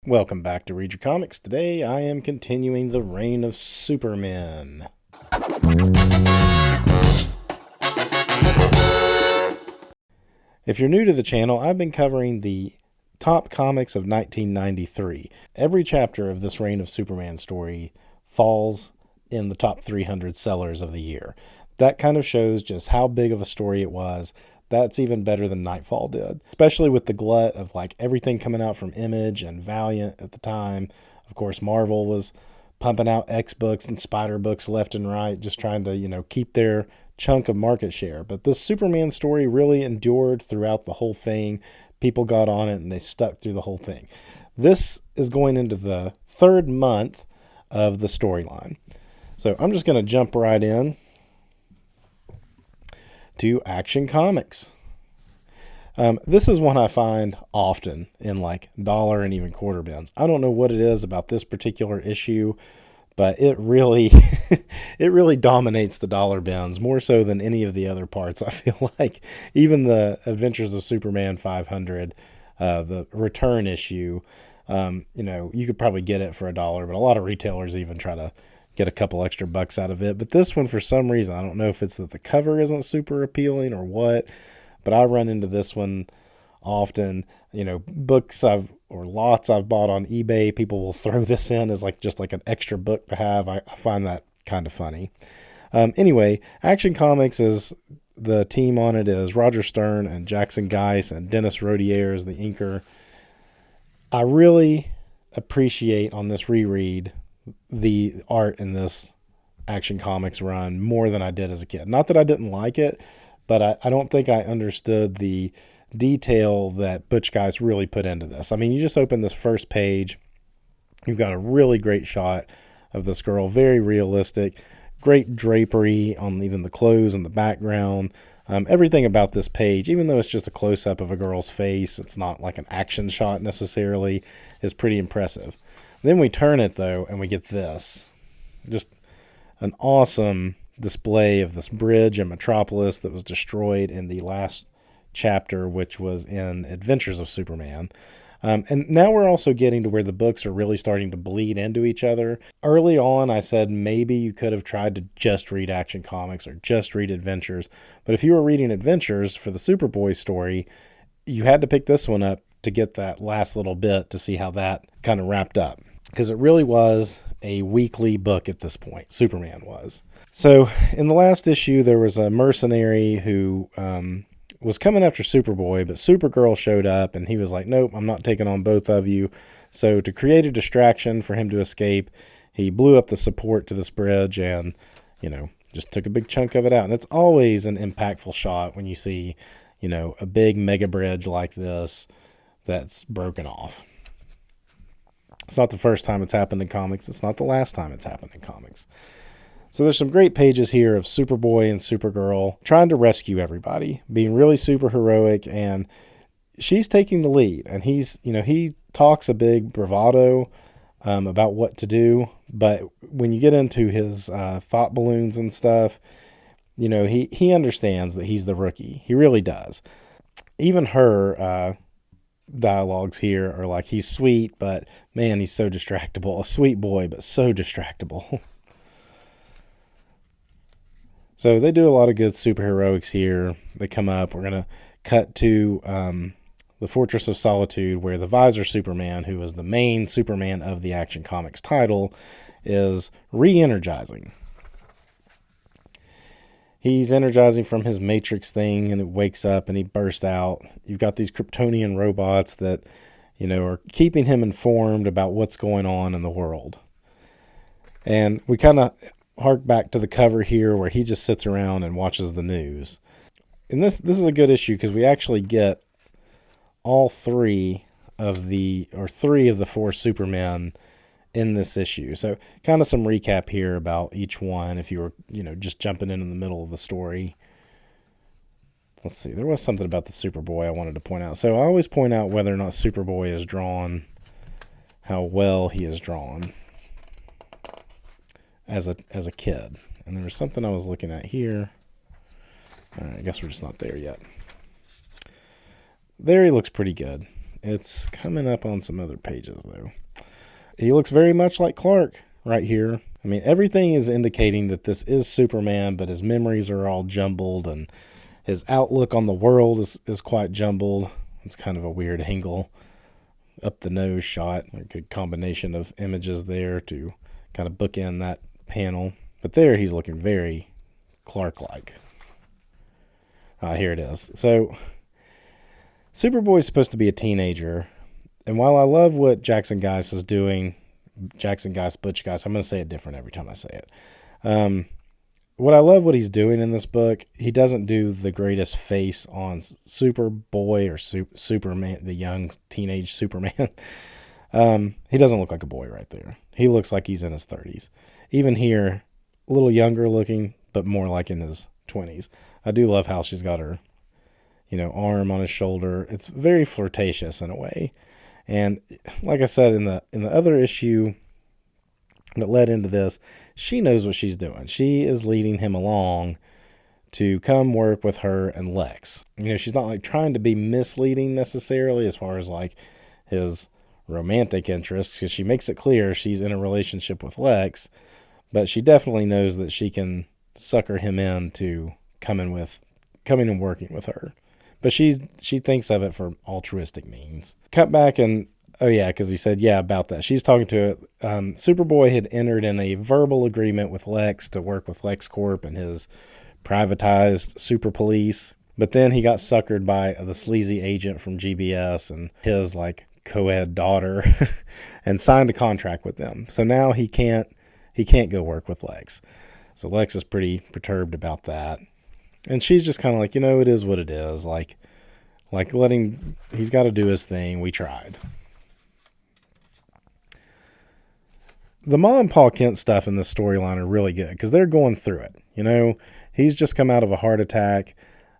Welcome back to Read Your Comics. Today I am continuing the reign of Supermen. If you're new to the channel, I've been covering the top comics of 1993. Every chapter of this reign of Superman story falls in the top 300 sellers of the year. That kind of shows just how big of a story it was. That's even better than Nightfall did, especially with the glut of like everything coming out from Image and Valiant at the time. Of course, Marvel was pumping out X books and Spider books left and right, just trying to, keep their chunk of market share. But this Superman story really endured throughout the whole thing. People got on it and they stuck through the whole thing. This is going into the third month of the storyline. So I'm just going to jump right in to Action Comics. This is one I find often in like dollar and even quarter bins. I don't know what it is about this particular issue, but it really it really dominates the dollar bins more so than any of the other parts. I feel like even the Adventures of Superman 500, the return issue, you could probably get it for $1, but a lot of retailers even try to get a couple extra bucks out of it. But this one, for some reason, I don't know if it's that the cover isn't super appealing or what, but I run into this one often. Books lots I've bought on eBay, people will throw this in as just like an extra book to have. I find that kind of funny. Anyway, Action Comics is the team on it is Roger Stern and Jackson Geiss and Dennis Rodier is the inker. I really appreciate on this reread the art in this Action Comics run more than I did as a kid. Not that I didn't like it, but I don't think I understood the detail that Butch Geiss really put into this. I mean, you just open this first page, you've got a really great shot of this girl, very realistic, great drapery on even the clothes and the background. Everything about this page, even though it's just a close-up of a girl's face, it's not like an action shot necessarily, is pretty impressive. Then we turn it, though, and we get this. Just an awesome display of this bridge in Metropolis that was destroyed in the last chapter, which was in Adventures of Superman. And now we're also getting to where the books are really starting to bleed into each other. Early on, I said maybe you could have tried to just read Action Comics or just read Adventures. But if you were reading Adventures for the Superboy story, you had to pick this one up to get that last little bit to see how that kind of wrapped up. Because it really was a weekly book at this point. Superman was. So in the last issue, there was a mercenary who was coming after Superboy, but Supergirl showed up and he was like, nope, I'm not taking on both of you. So to create a distraction for him to escape, he blew up the support to this bridge and, just took a big chunk of it out. And it's always an impactful shot when you see, a big mega bridge like this that's broken off. It's not the first time it's happened in comics. It's not the last time it's happened in comics. So there's some great pages here of Superboy and Supergirl trying to rescue everybody, being really super heroic, and she's taking the lead. And he talks a big bravado about what to do, but when you get into his thought balloons and stuff, he understands that he's the rookie. He really does. Even her dialogues here are like, he's sweet, but man, he's so distractible. A sweet boy, but so distractible. So they do a lot of good superheroics here. They come up. We're going to cut to the Fortress of Solitude, where the Visor Superman, who is the main Superman of the Action Comics title, is re-energizing. He's energizing from his Matrix thing, and it wakes up and he bursts out. You've got these Kryptonian robots that, are keeping him informed about what's going on in the world. And we kind of hark back to the cover here where he just sits around and watches the news. And this is a good issue because we actually get all three of the four Supermen in this issue. So kind of some recap here about each one if you were, just jumping in the middle of the story. Let's see. There was something about the Superboy I wanted to point out. So I always point out whether or not Superboy is drawn, how well he is drawn as a kid. And there was something I was looking at here. All right, I guess we're just not there yet. There he looks pretty good. It's coming up on some other pages, though. He looks very much like Clark right here. I mean, everything is indicating that this is Superman, but his memories are all jumbled, and his outlook on the world is quite jumbled. It's kind of a weird angle up the nose shot. A good combination of images there to kind of bookend that panel. But there he's looking very Clark-like. Here it is. So Superboy's supposed to be a teenager. And while I love what Jackson Geist is doing, Jackson Geist, Butch Geist, I'm going to say it different every time I say it. What I love what he's doing in this book, he doesn't do the greatest face on Superboy or Superman, the young teenage Superman. He doesn't look like a boy right there. He looks like he's in his 30s. Even here, a little younger looking, but more like in his 20s. I do love how she's got her, arm on his shoulder. It's very flirtatious in a way. And like I said, in the other issue that led into this, she knows what she's doing. She is leading him along to come work with her and Lex. She's not like trying to be misleading necessarily as far as like his romantic interests, because she makes it clear she's in a relationship with Lex, but she definitely knows that she can sucker him into coming and working with her. But she thinks of it for altruistic means. Cut back and, oh yeah, because he said, yeah, about that. She's talking to it. Superboy had entered in a verbal agreement with Lex to work with LexCorp and his privatized super police. But then he got suckered by the sleazy agent from GBS and his like co-ed daughter and signed a contract with them. So now he can't go work with Lex. So Lex is pretty perturbed about that. And she's just kind of like, it is what it is. Like he's got to do his thing. We tried. The Ma and Pa Kent stuff in this storyline are really good because they're going through it. He's just come out of a heart attack.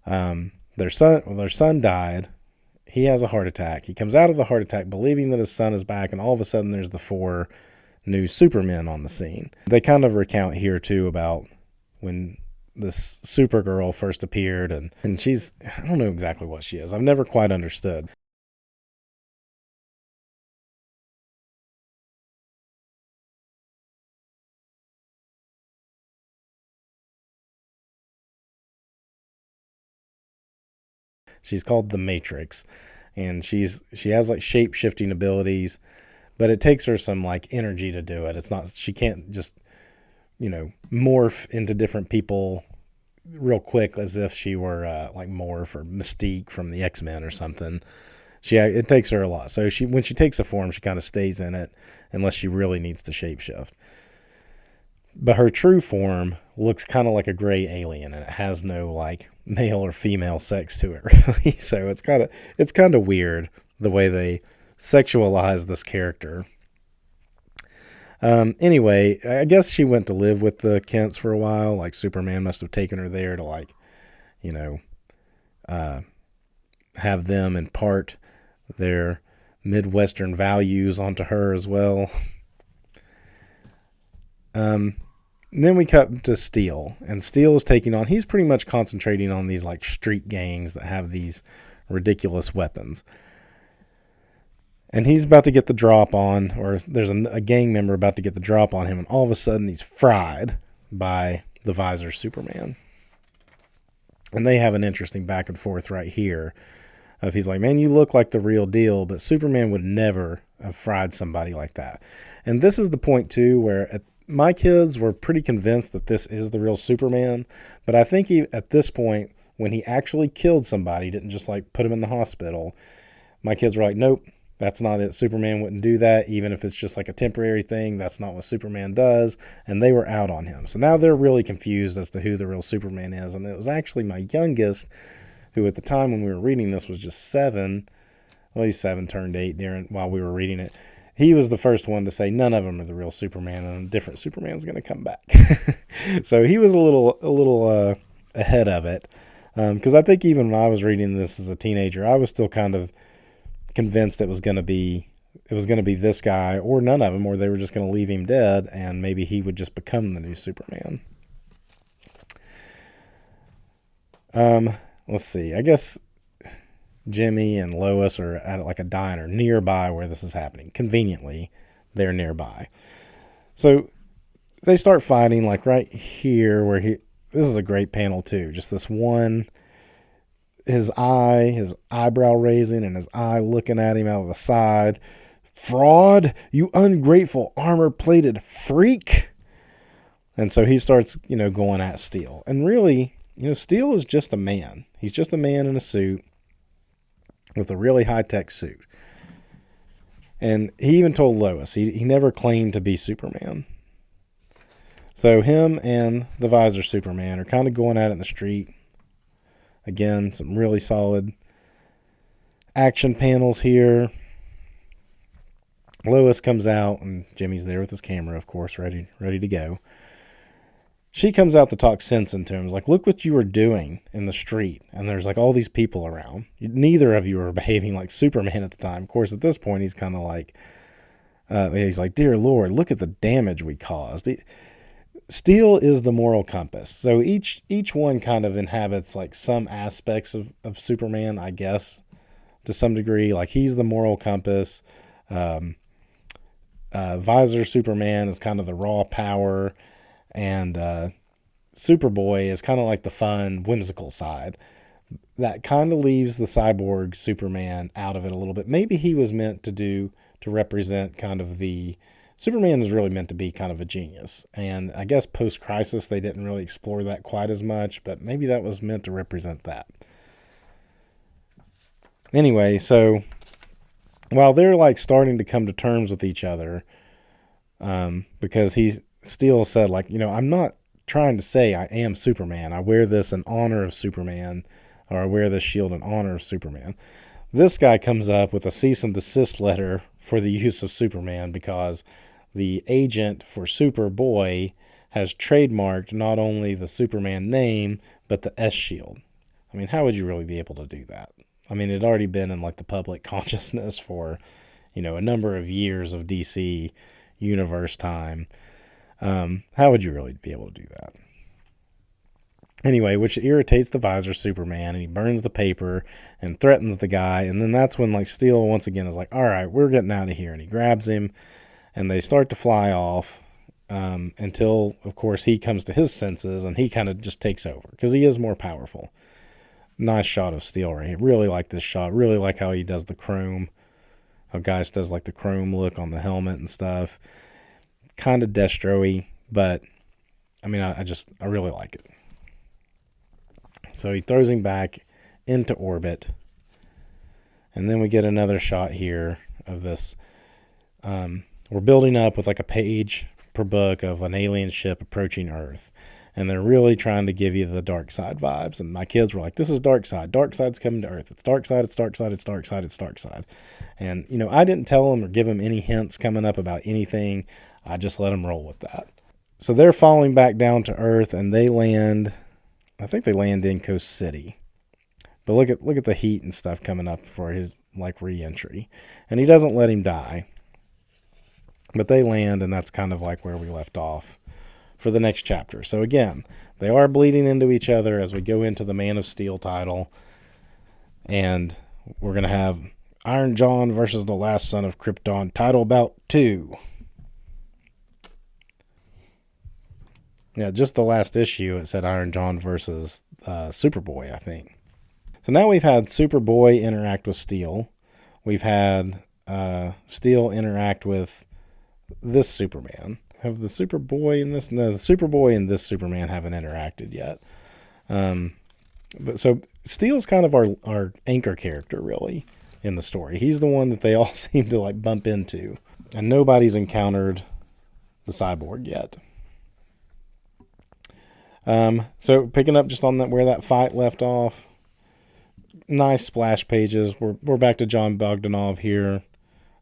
Their son died. He has a heart attack. He comes out of the heart attack believing that his son is back, and all of a sudden there's the 4 new Supermen on the scene. They kind of recount here too about when this Supergirl first appeared, and she's, I don't know exactly what she is. I've never quite understood. She's called the Matrix, and she has like shape-shifting abilities, but it takes her some like energy to do it. It's not, she can't just, morph into different people real quick as if she were like Morph or Mystique from the X-Men or something. It takes her a lot. So when she takes a form, she kind of stays in it unless she really needs to shapeshift. But her true form looks kind of like a gray alien, and it has no like male or female sex to it really. So it's kind of weird the way they sexualize this character. Anyway, I guess she went to live with the Kents for a while. Like Superman must have taken her there to like, have them impart their Midwestern values onto her as well. Then we cut to Steel, and Steel is he's pretty much concentrating on these like street gangs that have these ridiculous weapons. And he's about to get the drop on, or there's a gang member about to get the drop on him, and all of a sudden he's fried by the Visor Superman. And they have an interesting back and forth right here. He's like, man, you look like the real deal, but Superman would never have fried somebody like that. And this is the point, too, where my kids were pretty convinced that this is the real Superman. But I think at this point, when he actually killed somebody, didn't just like put him in the hospital, my kids were like, nope, that's not it. Superman wouldn't do that, even if it's just like a temporary thing. That's not what Superman does. And they were out on him. So now they're really confused as to who the real Superman is. And it was actually my youngest, who at the time when we were reading this was just 7. Well, he's 7, turned 8 while we were reading it. He was the first one to say none of them are the real Superman, and a different Superman's going to come back. So he was a little ahead of it. Because I think even when I was reading this as a teenager, I was still kind of convinced it was going to be this guy or none of them, or they were just going to leave him dead and maybe he would just become the new Superman. Let's see. I guess Jimmy and Lois are at like a diner nearby where this is happening. Conveniently, they're nearby. So they start fighting like right here where this is a great panel too. Just this one, his eyebrow raising and his eye looking at him out of the side. Fraud, you ungrateful armor-plated freak. And so he starts, going at Steel. And really, Steel is just a man. He's just a man in a suit with a really high-tech suit. And he even told Lois he never claimed to be Superman. So him and the Visor Superman are kind of going at it in the street. Again, some really solid action panels here. Lois comes out, and Jimmy's there with his camera, of course, ready to go. She comes out to talk sense into him. It's like, look what you were doing in the street. And there's like all these people around. Neither of you are behaving like Superman at the time. Of course, at this point, he's kind of like, he's like, dear Lord, look at the damage we caused. Steel is the moral compass. So each one kind of inhabits like some aspects of Superman, I guess, to some degree. Like he's the moral compass. Visor Superman is kind of the raw power. And Superboy is kind of like the fun, whimsical side. That kind of leaves the cyborg Superman out of it a little bit. Maybe he was meant to represent kind of Superman is really meant to be kind of a genius. And I guess post-Crisis they didn't really explore that quite as much, but maybe that was meant to represent that. Anyway, so while they're like starting to come to terms with each other, because Steel said, like, I'm not trying to say I am Superman. I wear this in honor of Superman, or I wear this shield in honor of Superman. This guy comes up with a cease and desist letter for the use of Superman because the agent for Superboy has trademarked not only the Superman name, but the S shield. I mean, how would you really be able to do that? I mean, it had already been in like the public consciousness for, a number of years of DC universe time. How would you really be able to do that? Anyway, which irritates the Visor Superman, and he burns the paper and threatens the guy. And then that's when like Steel once again is like, all right, we're getting out of here. And he grabs him and they start to fly off until, of course, he comes to his senses and he kind of just takes over because he is more powerful. Nice shot of Steel right here. Really like this shot. Really like how he does the chrome. How Geist does like the chrome look on the helmet and stuff. Kind of Destro-y, but I mean, I really like it. So he throws him back into orbit. And then we get another shot here of this. We're building up with like a page per book of an alien ship approaching Earth. And they're really trying to give you the dark side vibes. And my kids were like, this is dark side. Dark side's coming to Earth. It's dark side, it's dark side, it's dark side, it's dark side. And, I didn't tell them or give them any hints coming up about anything. I just let them roll with that. So they're falling back down to Earth and they land, I think they land in Coast City. But look at the heat and stuff coming up for his like re-entry. And he doesn't let him die. But they land, and that's kind of like where we left off for the next chapter. So again, they are bleeding into each other as we go into the Man of Steel title. And we're going to have Iron John versus the Last Son of Krypton, title bout 2. Yeah, just the last issue, it said Iron John versus Superboy, I think. So now we've had Superboy interact with Steel. We've had Steel interact with this Superman. Have the Superboy in this? No, the Superboy and this Superman haven't interacted yet. But so Steel's kind of our anchor character, really, in the story. He's the one that they all seem to like bump into. And nobody's encountered the Cyborg yet. So picking up just on that where that fight left off, nice splash pages. We're back to John Bogdanov here.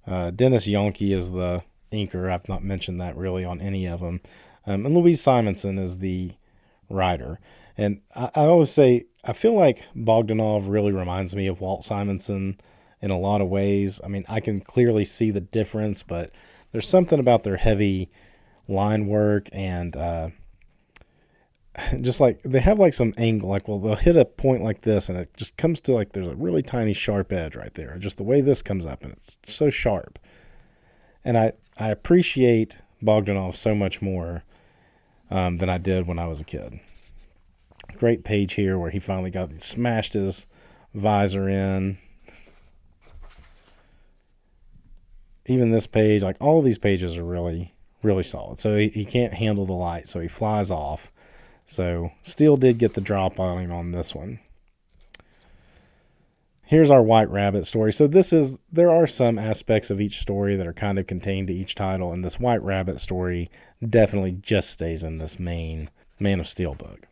Dennis Yonke is the inker. I've not mentioned that really on any of them. And Louise Simonson is the writer. And I always say, I feel like Bogdanov really reminds me of Walt Simonson in a lot of ways. I mean, I can clearly see the difference, but there's something about their heavy line work and just like they have like some angle, like, well, they'll hit a point like this and it just comes to like there's a really tiny sharp edge right there, just the way this comes up, and it's so sharp. And I appreciate Bogdanov so much more than I did when I was a kid. Great page here where he finally smashed his visor in. Even this page, like all these pages are really, really solid. So he can't handle the light, so he flies off. So Steel did get the drop on him on this one. Here's our White Rabbit story. So there are some aspects of each story that are kind of contained to each title, and this White Rabbit story definitely just stays in this main Man of Steel book.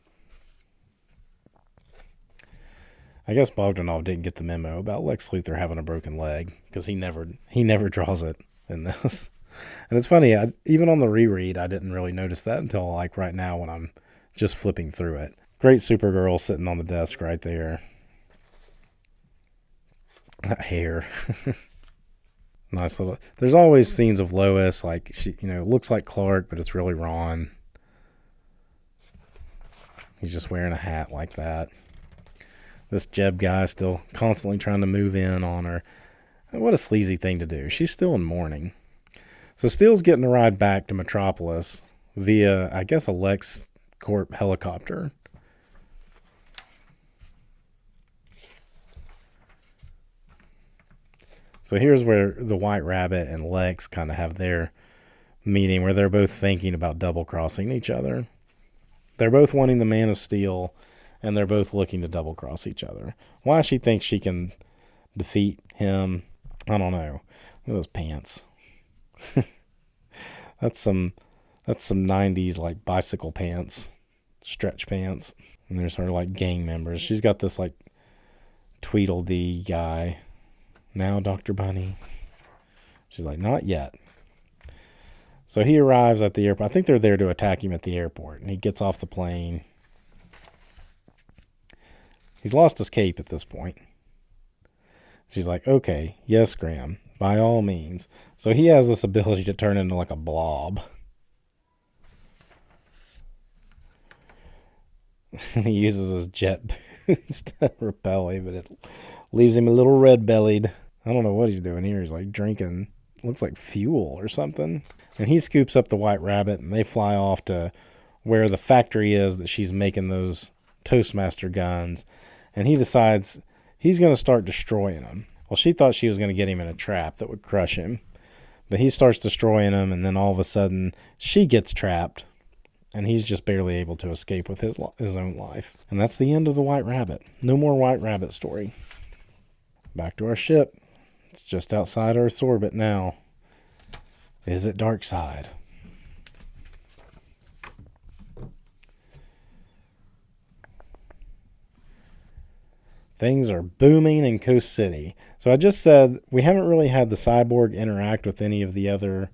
I guess Bogdanov didn't get the memo about Lex Luthor having a broken leg, because he never draws it in this. And it's funny, even on the reread, I didn't really notice that until like right now when I'm just flipping through it. Great Supergirl sitting on the desk right there. That hair. Nice little. There's always scenes of Lois, like she, looks like Clark, but it's really Ron. He's just wearing a hat like that. This Jeb guy still constantly trying to move in on her. What a sleazy thing to do. She's still in mourning. So Steel's getting a ride back to Metropolis via, I guess, a Lex Corp helicopter. So here's where the White Rabbit and Lex kind of have their meeting, where they're both thinking about double-crossing each other. They're both wanting the Man of Steel, and they're both looking to double-cross each other. Why she thinks she can defeat him, I don't know. Look at those pants. That's some 90s like bicycle pants, stretch pants. And there's her like gang members. She's got this like Tweedledee guy. Now, Dr. Bunny. She's like, not yet. So he arrives at the airport. I think they're there to attack him at the airport. And he gets off the plane. He's lost his cape at this point. She's like, okay, yes, Graham, by all means. So he has this ability to turn into like a blob. And he uses his jet boots to repel him, but it leaves him a little red-bellied. I don't know what he's doing here. He's like drinking, looks like fuel or something. And he scoops up the White Rabbit, and they fly off to where the factory is that she's making those Toastmaster guns. And he decides he's going to start destroying them. Well, she thought she was going to get him in a trap that would crush him. But he starts destroying them, and then all of a sudden, she gets trapped. And he's just barely able to escape with his own life. And that's the end of the White Rabbit. No more White Rabbit story. Back to our ship. It's just outside Earth's orbit now. Is it Darkseid? Things are booming in Coast City. So I just said we haven't really had the Cyborg interact with any of the other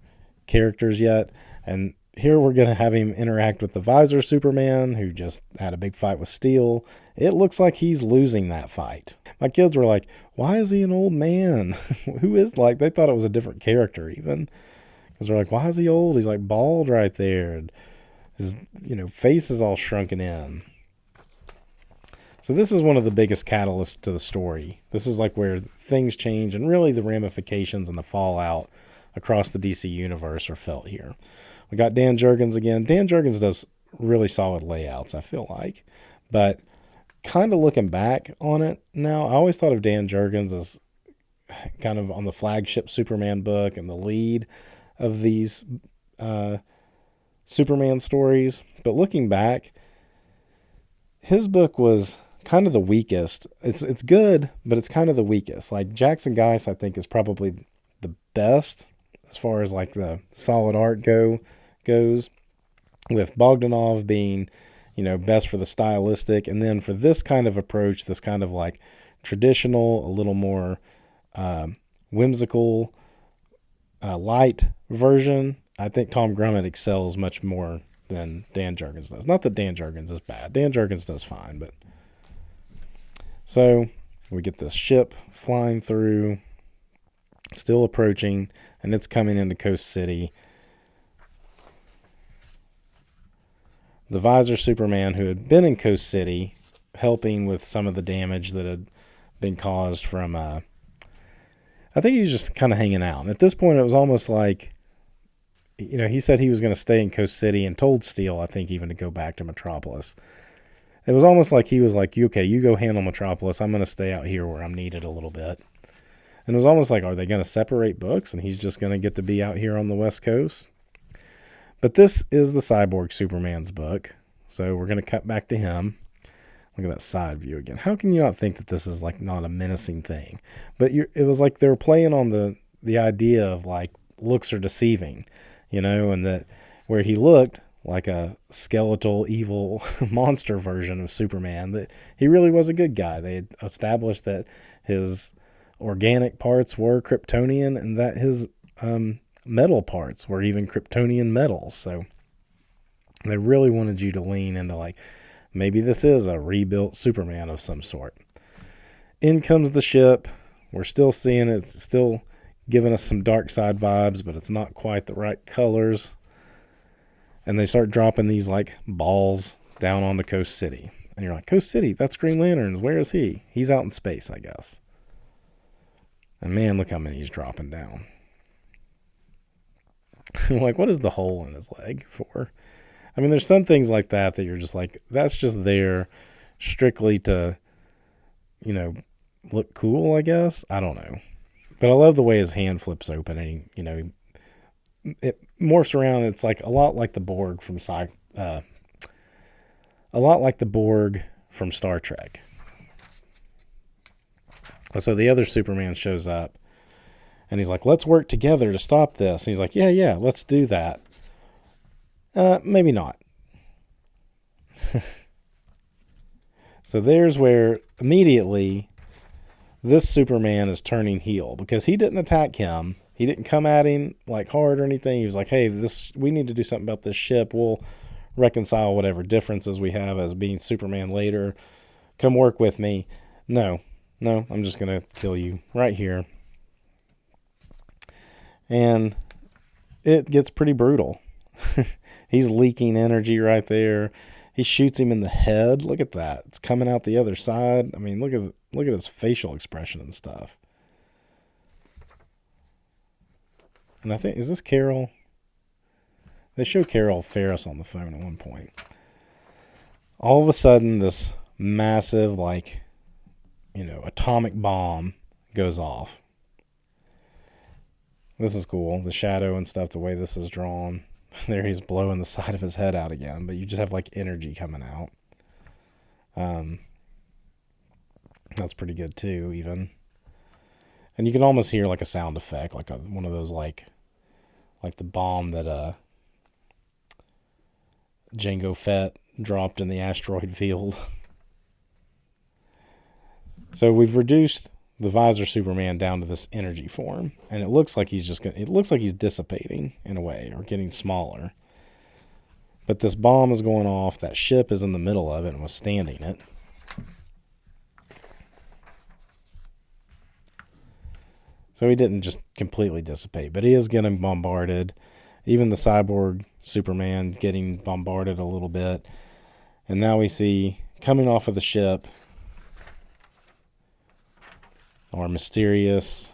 characters yet. And here we're going to have him interact with the Visor Superman, who just had a big fight with Steel. It looks like he's losing that fight. My kids were like, why is he an old man? Who is, like, they thought it was a different character even. Because they're like, why is he old? He's like bald right there. And his, face is all shrunken in. So this is one of the biggest catalysts to the story. This is like where things change, and really the ramifications and the fallout across the DC universe are felt here. We got Dan Jurgens again. Dan Jurgens does really solid layouts, I feel like. But kind of looking back on it now, I always thought of Dan Jurgens as kind of on the flagship Superman book and the lead of these Superman stories. But looking back, his book was kind of the weakest. It's good, but it's kind of the weakest. Like Jackson Geist, I think, is probably the best as far as like the solid art goes, with Bogdanov being, best for the stylistic. And then for this kind of approach, this kind of like traditional, a little more whimsical, light version, I think Tom Grummett excels much more than Dan Jurgens does. Not that Dan Jurgens is bad. Dan Jurgens does fine, but so we get this ship flying through, still approaching, and it's coming into Coast City. the Visor Superman, who had been in Coast City, helping with some of the damage that had been caused from, I think he was just kind of hanging out. And at this point, it was almost like, he said he was going to stay in Coast City and told Steel, I think, even to go back to Metropolis. It was almost like he was like, okay, you go handle Metropolis. I'm going to stay out here where I'm needed a little bit. And it was almost like, are they going to separate books and he's just going to get to be out here on the West Coast? But this is the Cyborg Superman's book. So we're going to cut back to him. Look at that side view again. How can you not think that this is like not a menacing thing? But it was like they were playing on the idea of like looks are deceiving, and that where he looked like a skeletal evil monster version of Superman, that he really was a good guy. They had established that his organic parts were Kryptonian and that his metal parts were even Kryptonian metals. So they really wanted you to lean into like, maybe this is a rebuilt Superman of some sort. In comes the ship. We're still seeing it. It's still giving us some dark side vibes, but it's not quite the right colors. And they start dropping these like balls down onto Coast City. And you're like, Coast City, that's Green Lanterns. Where is he? He's out in space, I guess. And man, look how many he's dropping down. Like, what is the hole in his leg for? I mean, there's some things like that you're just like, that's just there strictly to, look cool, I guess. I don't know. But I love the way his hand flips open and, it morphs around. It's like a lot like the Borg from Star Trek. So the other Superman shows up and he's like, let's work together to stop this. And he's like, yeah, let's do that. Maybe not. So there's where immediately this Superman is turning heel because he didn't attack him. He didn't come at him like hard or anything. He was like, hey, we need to do something about this ship. We'll reconcile whatever differences we have as being Superman later. Come work with me. No, I'm just going to kill you right here. And it gets pretty brutal. He's leaking energy right there. He shoots him in the head. Look at that. It's coming out the other side. I mean, look at his facial expression and stuff. And I think, is this Carol? They show Carol Ferris on the phone at one point. All of a sudden, this massive, atomic bomb goes off. This is cool. The shadow and stuff, the way this is drawn. There he's blowing the side of his head out again, but you just have energy coming out. That's pretty good too, even. And you can almost hear a sound effect, one of those like the bomb that Jango Fett dropped in the asteroid field. So we've reduced the Visor Superman down to this energy form, and it looks like he's dissipating in a way or getting smaller. But this bomb is going off. That ship is in the middle of it and withstanding it. So he didn't just completely dissipate, but he is getting bombarded. Even the Cyborg Superman getting bombarded a little bit. And now we see coming off of the ship our mysterious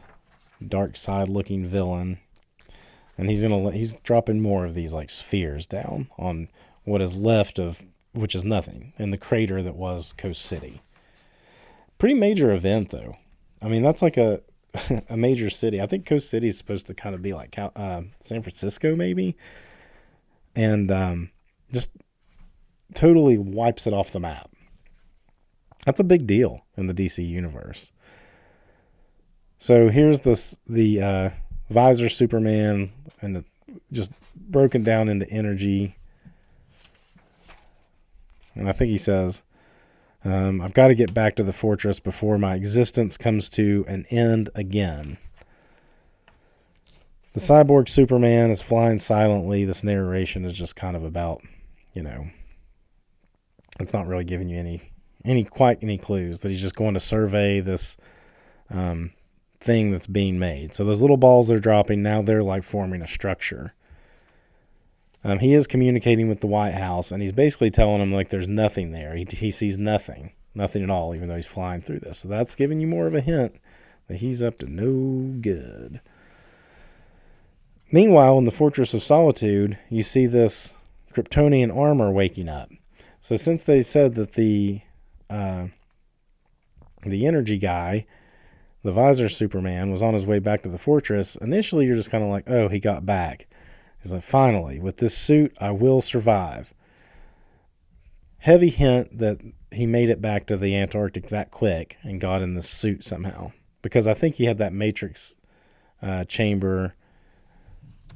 dark side looking villain. And he's dropping more of these spheres down on what is left of, which is nothing, in the crater that was Coast City. Pretty major event though. I mean, that's like a major city. I think Coast City is supposed to kind of be like San Francisco maybe. And just totally wipes it off the map. That's a big deal in the DC universe. So here's the Visor Superman, and just broken down into energy. And I think he says, I've got to get back to the fortress before my existence comes to an end again. The Cyborg Superman is flying silently. This narration is just kind of about, it's not really giving you any clues that he's just going to survey this thing that's being made. So those little balls they're dropping, now they're forming a structure. He is communicating with the White House, and he's basically telling him like there's nothing there. He sees nothing at all, even though he's flying through this. So that's giving you more of a hint that he's up to no good. Meanwhile, in the Fortress of Solitude, you see this Kryptonian armor waking up. So since they said that the energy guy, the visor Superman, was on his way back to the fortress, initially you're just kind of like, oh, he got back. He's like, finally, with this suit, I will survive. Heavy hint that he made it back to the Antarctic that quick and got in this suit somehow. Because I think he had that Matrix chamber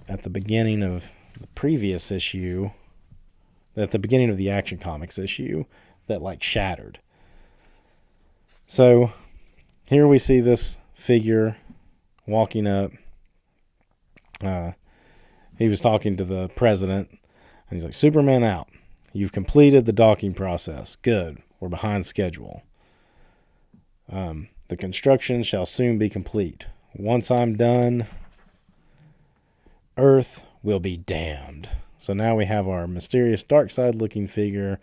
at the beginning of the previous issue, at the beginning of the Action Comics issue, that like shattered. So here we see this figure walking up. He was talking to the president, and he's like, Superman out. You've completed the docking process. Good. We're behind schedule. The construction shall soon be complete. Once I'm done, Earth will be damned. So now we have our mysterious dark side looking figure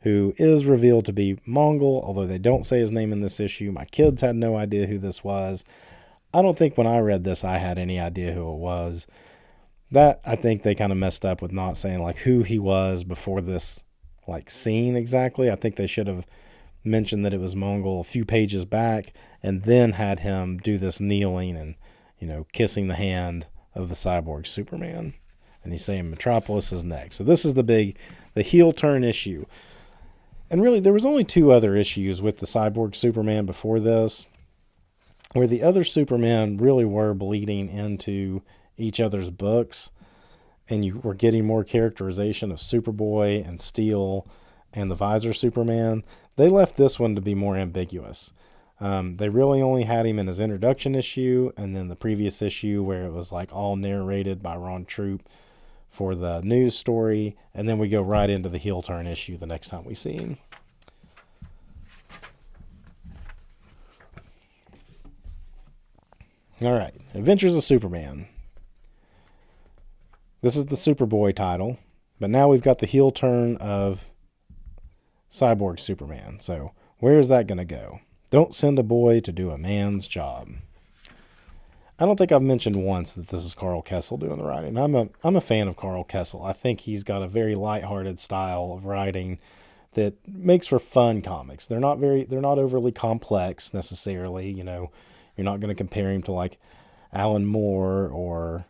who is revealed to be Mongol, although they don't say his name in this issue. My kids had no idea who this was. I don't think when I read this I had any idea who it was. That, I think they kind of messed up with not saying like who he was before this like scene exactly. I think they should have mentioned that it was Mongol a few pages back and then had him do this kneeling and, kissing the hand of the cyborg Superman. And he's saying Metropolis is next. So this is the heel turn issue. And really, there was only 2 other issues with the cyborg Superman before this, where the other Supermen really were bleeding into each other's books, and you were getting more characterization of Superboy and Steel and the Visor Superman. They left this one to be more ambiguous. They really only had him in his introduction issue, and then the previous issue where it was like all narrated by Ron Troop for the news story, and then we go right into the heel turn issue the next time we see him. All right, Adventures of Superman. This is the Superboy title, but now we've got the heel turn of Cyborg Superman. So where is that going to go? Don't send a boy to do a man's job. I don't think I've mentioned once that this is Carl Kessel doing the writing. I'm a fan of Carl Kessel. I think he's got a very lighthearted style of writing that makes for fun comics. They're not overly complex necessarily. You're not going to compare him to like Alan Moore or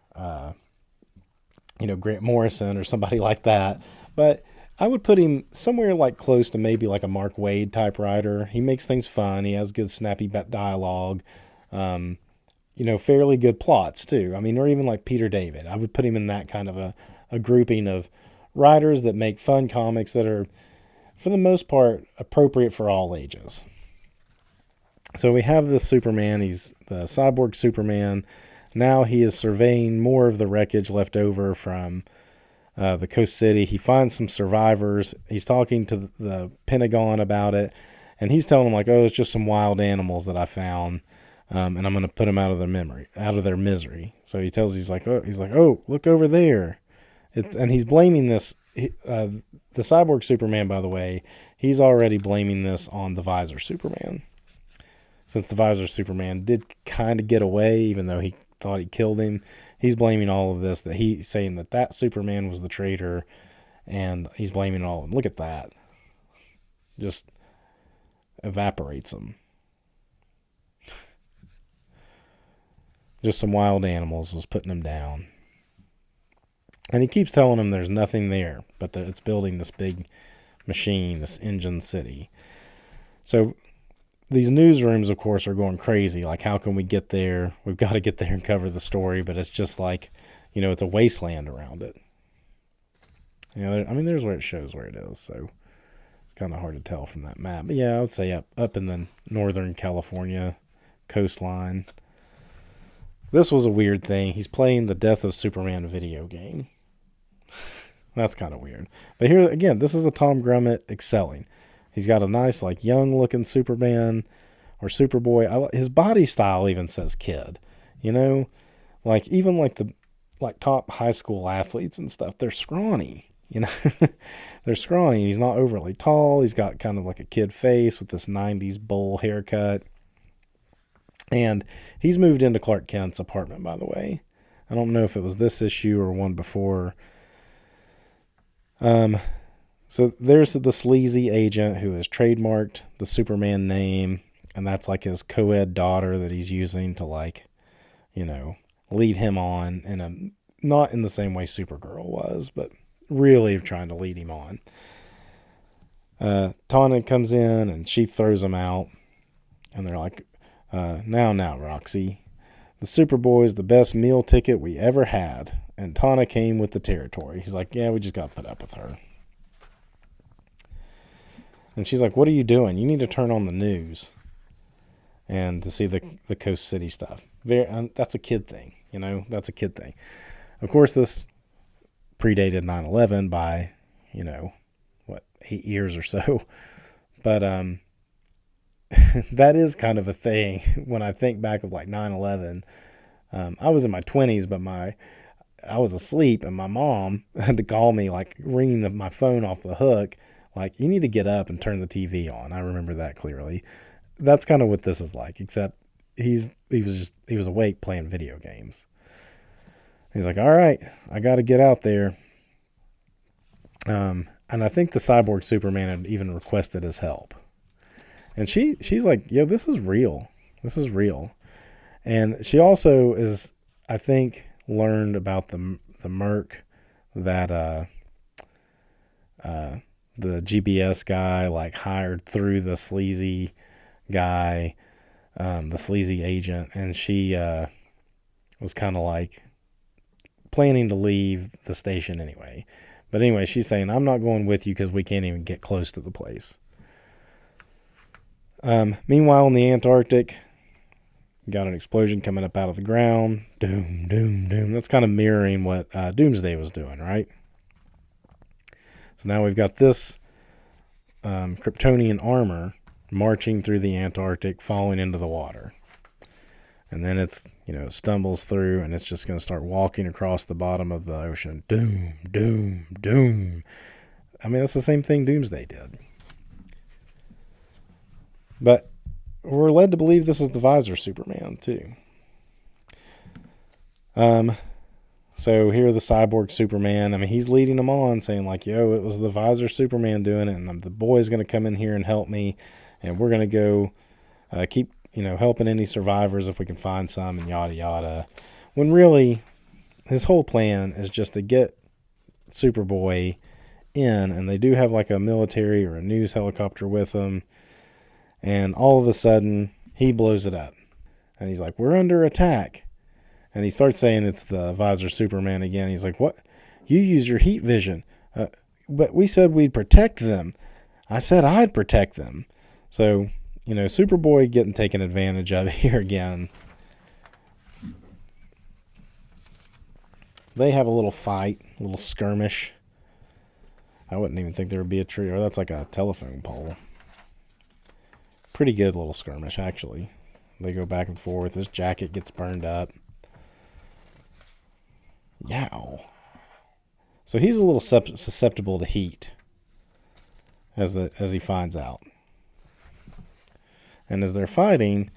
Grant Morrison or somebody like that. But I would put him somewhere like close to maybe like a Mark Waid type writer. He makes things fun. He has good snappy dialogue. Fairly good plots too. Or even like Peter David. I would put him in that kind of a grouping of writers that make fun comics that are, for the most part, appropriate for all ages. So we have this Superman. He's the cyborg Superman. Now he is surveying more of the wreckage left over from the Coast City. He finds some survivors. He's talking to the Pentagon about it, and he's telling them like, "Oh, it's just some wild animals that I found, and I'm going to put them out of their misery." So he tells, he's like, "Oh, look over there," and he's blaming this. The cyborg Superman, by the way, he's already blaming this on the Visor Superman, since the Visor Superman did kind of get away, even though he thought he killed him. He's blaming all of this, that he's saying that Superman was the traitor, and he's blaming it all. And look at that. Just evaporates him. Just some wild animals was putting him down. And he keeps telling him there's nothing there, but that it's building this big machine, this engine city. So these newsrooms, of course, are going crazy. Like, how can we get there? We've got to get there and cover the story, but it's just like, it's a wasteland around it. There's where it shows where it is, so it's kind of hard to tell from that map. But yeah, I would say up in the northern California coastline. This was a weird thing. He's playing the Death of Superman video game. That's kind of weird. But here, again, this is a Tom Grummett excelling. He's got a nice, like, young-looking Superman or Superboy. His body style even says kid. Like, even, like, like top high school athletes and stuff, they're scrawny, you know. They're scrawny. He's not overly tall. He's got kind of like a kid face with this 90s bowl haircut. And he's moved into Clark Kent's apartment, by the way. I don't know if it was this issue or one before. So there's the sleazy agent who has trademarked the Superman name, and that's like his co-ed daughter that he's using to, like, you know, lead him on in a, not in the same way Supergirl was, but really trying to lead him on. Tawna comes in and she throws him out, and they're like, now, Roxy, the Superboy's the best meal ticket we ever had, and Tawna came with the territory. He's like, yeah, we just got to put up with her. And she's like, what are you doing? You need to turn on the news and to see the Coast City stuff. That's a kid thing, you know, that's a kid thing. Of course, this predated 9/11 by, 8 years or so. But that is kind of a thing when I think back of like 9/11. I was in my 20s, but I was asleep, and my mom had to call me, like ringing my phone off the hook, like, you need to get up and turn the TV on. I remember that clearly. That's kind of what this is like, except he was awake playing video games. He's like, all right, I got to get out there. And I think the cyborg Superman had even requested his help. And she's like, yo, this is real. This is real. And she also is, I think, learned about the merc that the GBS guy, like, hired through the sleazy guy, the sleazy agent, and she was kind of like planning to leave the station anyway. But anyway, she's saying, I'm not going with you because we can't even get close to the place. Meanwhile, in the Antarctic, got an explosion coming up out of the ground. Doom, doom, doom. That's kind of mirroring what Doomsday was doing, right? So now we've got this Kryptonian armor marching through the Antarctic, falling into the water. And then it's, it stumbles through, and it's just going to start walking across the bottom of the ocean. Doom, doom, doom. I mean, that's the same thing Doomsday did. But we're led to believe this is the Visor Superman, too. So here the cyborg Superman, I mean, he's leading them on, saying like, yo, it was the Visor Superman doing it, and the boy's going to come in here and help me, and we're going to go keep, helping any survivors if we can find some, and yada, yada. When really, his whole plan is just to get Superboy in, and they do have like a military or a news helicopter with them, and all of a sudden, he blows it up. And he's like, we're under attack. And he starts saying it's the Visor Superman again. He's like, what? You use your heat vision. But we said we'd protect them. I said I'd protect them. So, Superboy getting taken advantage of here again. They have a little fight, a little skirmish. I wouldn't even think there would be a tree. Or that's like a telephone pole. Pretty good little skirmish, actually. They go back and forth. His jacket gets burned up. Yow. So he's a little susceptible to heat, as he finds out. And as they're fighting,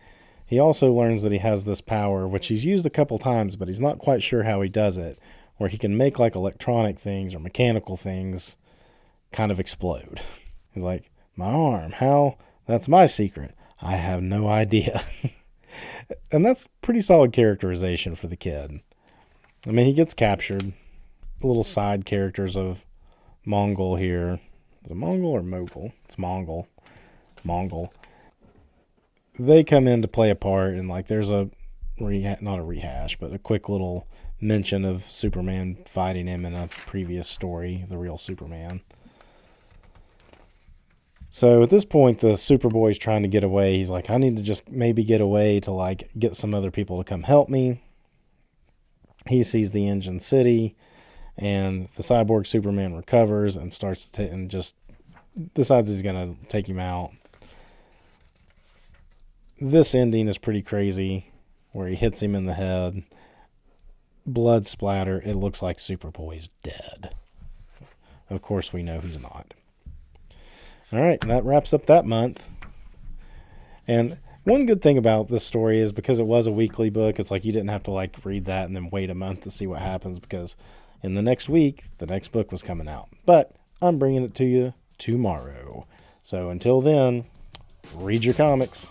he also learns that he has this power, which he's used a couple times, but he's not quite sure how he does it, where he can make like electronic things or mechanical things kind of explode. He's like, my arm, how? That's my secret. I have no idea. And that's pretty solid characterization for the kid. I mean, he gets captured. Little side characters of Mongol here. Is it Mongol or Mogul? It's Mongol. Mongol. They come in to play a part, and like there's not a rehash, but a quick little mention of Superman fighting him in a previous story, the real Superman. So at this point, the Superboy's trying to get away. He's like, I need to just maybe get away to like get some other people to come help me. He sees the Engine City, and the cyborg Superman recovers and starts to and just decides he's going to take him out. This ending is pretty crazy, where he hits him in the head. blood splatter. It looks like Superboy's dead. Of course, we know he's not. All right, that wraps up that month. And one good thing about this story is because it was a weekly book, it's like you didn't have to like read that and then wait a month to see what happens, because in the next week, the next book was coming out. But I'm bringing it to you tomorrow. So until then, read your comics.